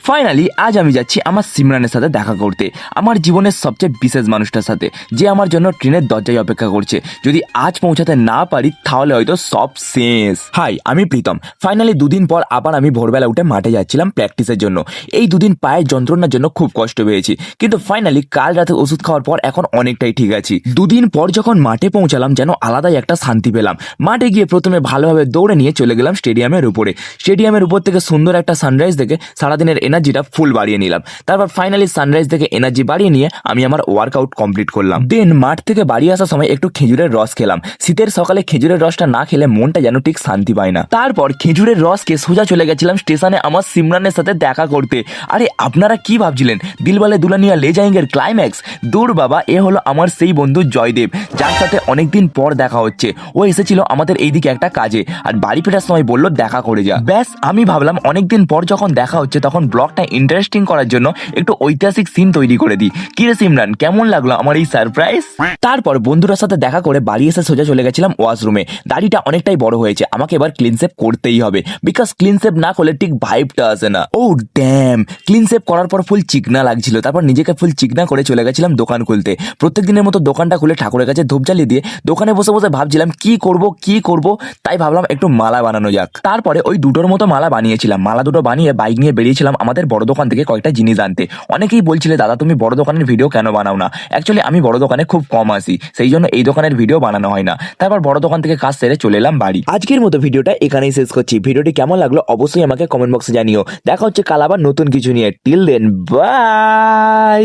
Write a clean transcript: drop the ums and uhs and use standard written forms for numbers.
Finally আজ আমি যাচ্ছি আমার সিমরানের সাথে দেখা করতে, আমার জীবনের সবচেয়ে বিশেষ মানুষটার সাথে, যে আমার জন্য ট্রেনের দরজায় অপেক্ষা করছে। যদি আজ পৌঁছাতে না পারি তাহলে হয়তো সব শেষ। হাই, আমি প্রীতম। ফাইনালি দুদিন পর আবার আমি ভোরবেলা উঠে মাঠে যাচ্ছিলাম প্র্যাকটিসের জন্য। এই দুদিন পায়ের যন্ত্রণার জন্য খুব কষ্ট পেয়েছি, কিন্তু ফাইনালি কাল রাতে ওষুধ খাওয়ার পর এখন অনেকটাই ঠিক আছি। দুদিন পর যখন মাঠে পৌঁছালাম যেন আলাদাই একটা শান্তি পেলাম। মাঠে গিয়ে প্রথমে ভালোভাবে দৌড়ে নিয়ে চলে গেলাম স্টেডিয়ামের উপরে। স্টেডিয়ামের উপর থেকে সুন্দর একটা সানরাইজ দেখে সারাদিনের এনার্জিটা ফুল বাড়িয়ে নিলাম। তারপর ফাইনালি সানরাইজ দেখে এনার্জি বাড়িয়ে নিয়ে আমি আমার ওয়ার্কআউট কমপ্লিট করলাম। দেন মাঠ থেকে বাড়ি আসার সময় একটু খেজুরের রস খেলাম। শীতের সকালে খেজুরের রসটা না খেলে মনটা যেন ঠিক শান্তি পায় না। তারপর খেজুরের রসকে সোজা চলে গেছিলাম স্টেশনে আমার সিমরানের সাথে দেখা করতে। আরে আপনারা কি ভাবছিলেন দিলওয়ালে দুলহানিয়া লে জায়েঙ্গের ক্লাইম্যাক্স? দূর বাবা, এ হলো আমার সেই বন্ধু জয়দেব, যার সাথে অনেকদিন পর দেখা হচ্ছে। ও এসেছিল আমাদের এইদিকে একটা কাজে, আর বাড়ি ফেরার সময় বললো দেখা করে যা। ব্যাস, আমি ভাবলাম অনেকদিন পর যখন দেখা হচ্ছে তখন ব্লগটা ইন্টারেস্টিং করার জন্য একটু ঐতিহাসিক সিন তৈরি করে দিই। কি রে সিমরান, কেমন লাগলো আমার এই সারপ্রাইজ? তারপর বন্ধুরার সাথে দেখা করে বাড়ি এসে সোজা চলে গেছিলাম ওয়াশরুমে। দাড়িটা অনেকটাই বড় হয়েছে, আমাকে এবার ক্লিন শেভ করতেই হবে, বিকজ ক্লিন শেভ না করলে ঠিক ভাইবটা আসে না। ও ড্যাম, ক্লিন শেভ করার পর ফুল চিকনা লাগছিল। তারপর নিজেকে ফুল চিকনা করে চলে গেছিলাম দোকান খুলতে। প্রত্যেক দিনের মতো দোকানটা খুলে ঠাকুরের কাছে ধূপ জ্বালিয়ে দিয়ে দোকানে বসে বসে ভাবছিলাম কি করব, তাই ভাবলাম একটু মালা বানানো যাক। তারপরে ওই দুটোর মতো মালা বানিয়েছিলাম। মালা দুটো বানিয়ে বাইক নিয়ে বেরিয়েছিলাম আমাদের বড় দোকান থেকে কয়েকটা জিনিস আনতে। অনেকেই বলছিলে দাদা তুমি বড় দোকানের ভিডিও কেন বানাও না? অ্যাকচুয়ালি আমি বড় দোকানে খুব কম আসি, সেই জন্য এই দোকানের ভিডিও বানানো হয় না। তারপর বড় দোকান থেকে কাজ সেরে চলে এলাম বাড়ি। আজকের মতো ভিডিওটা এখানেই শেষ করছি। ভিডিওটি কেমন লাগলো অবশ্যই আমাকে কমেন্ট বক্সে জানিও। দেখা হচ্ছে কাল আবার নতুন কিছু নিয়ে। Till then, by.